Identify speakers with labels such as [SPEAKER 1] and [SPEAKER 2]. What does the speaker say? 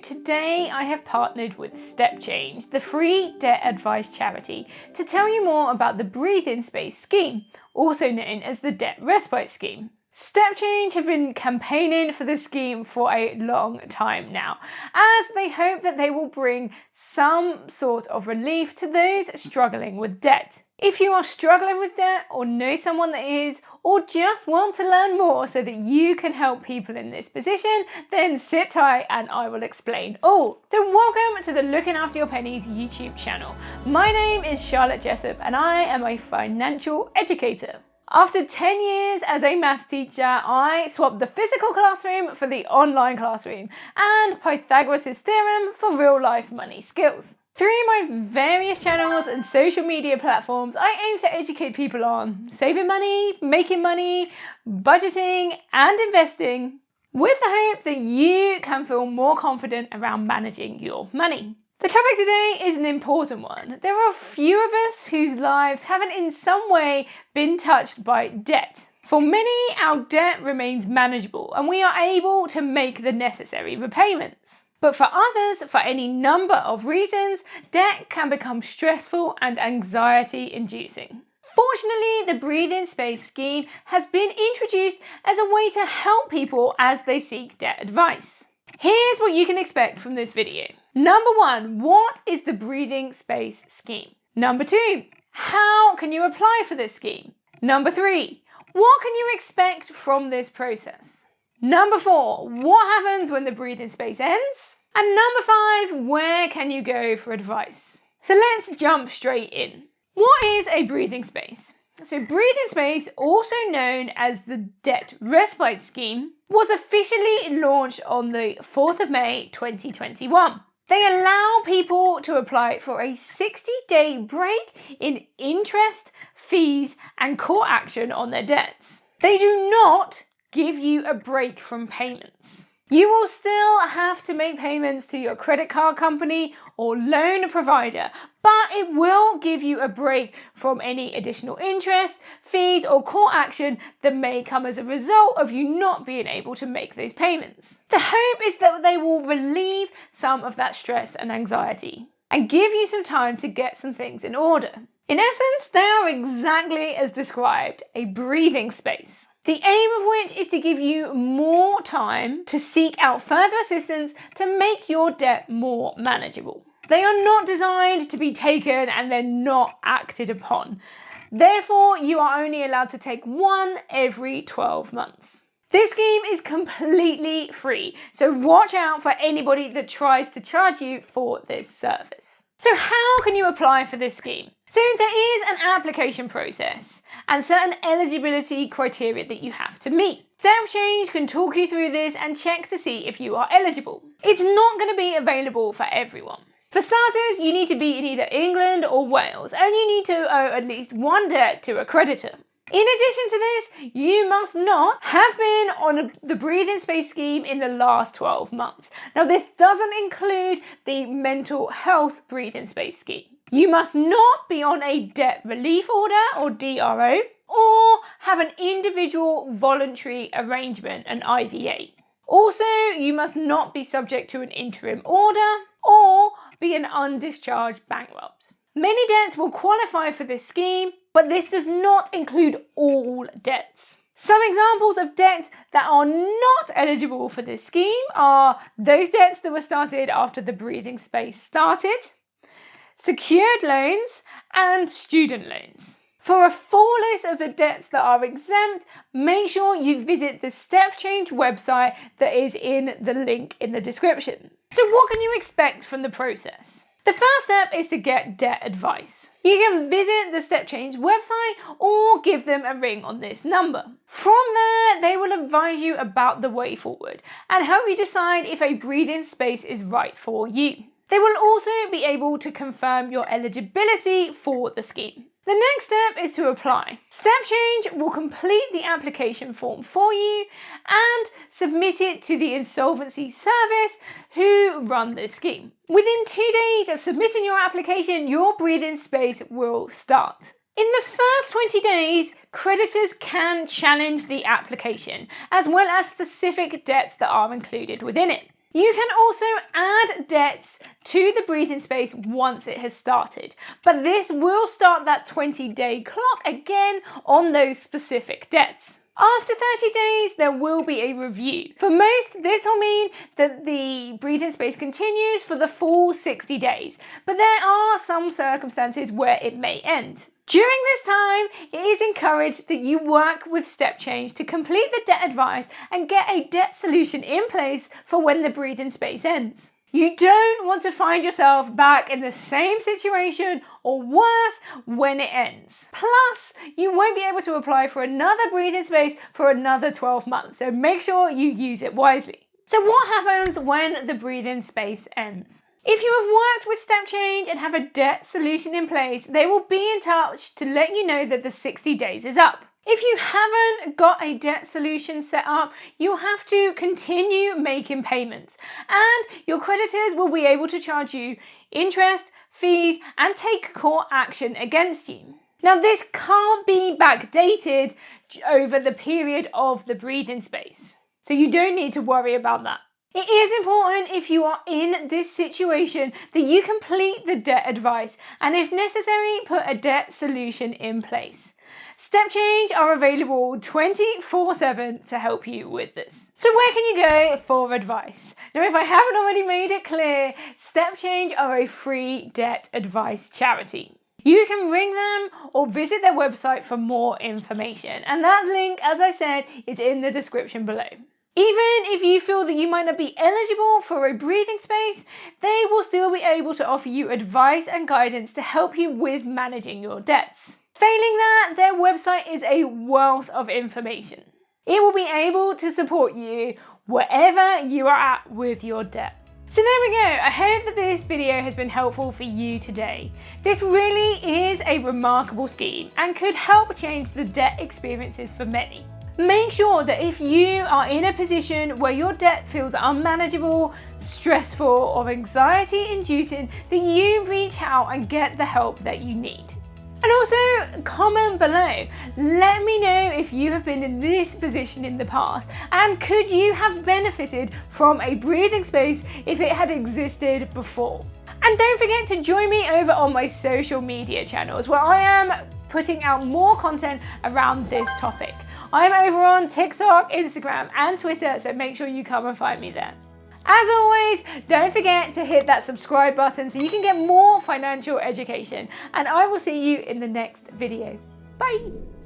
[SPEAKER 1] today I have partnered with StepChange, the free debt advice charity, to tell you more about the Breathe in Space scheme, also known as the Debt Respite Scheme. StepChange have been campaigning for this scheme for a long time now, as they hope that they will bring some sort of relief to those struggling with debt. If you are struggling with debt, or know someone that is, or just want to learn more so that you can help people in this position, then sit tight and I will explain all. So welcome to the Looking After Your Pennies YouTube channel. My name is Charlotte Jessup and I am a financial educator. After 10 years as a maths teacher, I swapped the physical classroom for the online classroom and Pythagoras' theorem for real life money skills. Through my various channels and social media platforms, I aim to educate people on saving money, making money, budgeting and investing, with the hope that you can feel more confident around managing your money. The topic today is an important one. There are a few of us whose lives haven't in some way been touched by debt. For many, our debt remains manageable and we are able to make the necessary repayments. But for others, for any number of reasons, debt can become stressful and anxiety-inducing. Fortunately, the Breathe in Space scheme has been introduced as a way to help people as they seek debt advice. Here's what you can expect from this video. Number 1, what is the Breathing Space scheme? Number 2, how can you apply for this scheme? Number 3, what can you expect from this process? Number 4, what happens when the breathing space ends? And number 5, where can you go for advice? So let's jump straight in. What is a breathing space? So breathing space, also known as the Debt Respite Scheme, was officially launched on the 4th of May 2021. They allow people to apply for a 60-day break in interest, fees and court action on their debts. They do not give you a break from payments. You will still have to make payments to your credit card company or loan provider, but it will give you a break from any additional interest, fees or court action that may come as a result of you not being able to make those payments. The hope is that they will relieve some of that stress and anxiety and give you some time to get some things in order. In essence, they are exactly as described, a breathing space. The aim of which is to give you more time to seek out further assistance to make your debt more manageable. They are not designed to be taken and then not acted upon. Therefore, you are only allowed to take one every 12 months. This scheme is completely free, so watch out for anybody that tries to charge you for this service. So how can you apply for this scheme? So there is an application process and certain eligibility criteria that you have to meet. StepChange can talk you through this and check to see if you are eligible. It's not going to be available for everyone. For starters, you need to be in either England or Wales and you need to owe at least one debt to a creditor. In addition to this, you must not have been on the Breathe in Space scheme in the last 12 months. Now this doesn't include the mental health Breathe in Space scheme. You must not be on a debt relief order or DRO or have an individual voluntary arrangement, an IVA. Also, you must not be subject to an interim order or be an undischarged bankrupt. Many debts will qualify for this scheme, but this does not include all debts. Some examples of debts that are not eligible for this scheme are those debts that were started after the breathing space started, secured loans and student loans. For a full list of the debts that are exempt, make sure you visit the StepChange website that is in the link in the description. So what can you expect from the process? The first step is to get debt advice. You can visit the StepChange website or give them a ring on this number. From there, they will advise you about the way forward and help you decide if a breathing space is right for you. They will also be able to confirm your eligibility for the scheme. The next step is to apply. StepChange will complete the application form for you and submit it to the insolvency service who run this scheme. Within 2 days of submitting your application, your breathing space will start. In the first 20 days, creditors can challenge the application, as well as specific debts that are included within it. You can also add debts to the breathing space once it has started, but this will start that 20-day clock again on those specific debts. After 30 days, there will be a review. For most, this will mean that the breathing space continues for the full 60 days, but there are some circumstances where it may end. During this time, it is encouraged that you work with StepChange to complete the debt advice and get a debt solution in place for when the breathing space ends. You don't want to find yourself back in the same situation or worse when it ends. Plus, you won't be able to apply for another breathing space for another 12 months, so make sure you use it wisely. So what happens when the breathing space ends? If you have worked with StepChange and have a debt solution in place, they will be in touch to let you know that the 60 days is up. If you haven't got a debt solution set up, you'll have to continue making payments, and your creditors will be able to charge you interest, fees, and take court action against you. Now, this can't be backdated over the period of the breathing space, so you don't need to worry about that. It is important, if you are in this situation, that you complete the debt advice and, if necessary, put a debt solution in place. StepChange are available 24/7 to help you with this. So where can you go for advice? Now, if I haven't already made it clear, StepChange are a free debt advice charity. You can ring them or visit their website for more information, and that link, as I said, is in the description below. Even if you feel that you might not be eligible for a breathing space, they will still be able to offer you advice and guidance to help you with managing your debts. Failing that, their website is a wealth of information. It will be able to support you wherever you are at with your debt. So there we go. I hope that this video has been helpful for you today. This really is a remarkable scheme and could help change the debt experiences for many. Make sure that if you are in a position where your debt feels unmanageable, stressful, or anxiety-inducing, that you reach out and get the help that you need. And also, comment below. Let me know if you have been in this position in the past, and could you have benefited from a breathing space if it had existed before. And don't forget to join me over on my social media channels, where I am putting out more content around this topic. I'm over on TikTok, Instagram, and Twitter, so make sure you come and find me there. As always, don't forget to hit that subscribe button so you can get more financial education, and I will see you in the next video. Bye!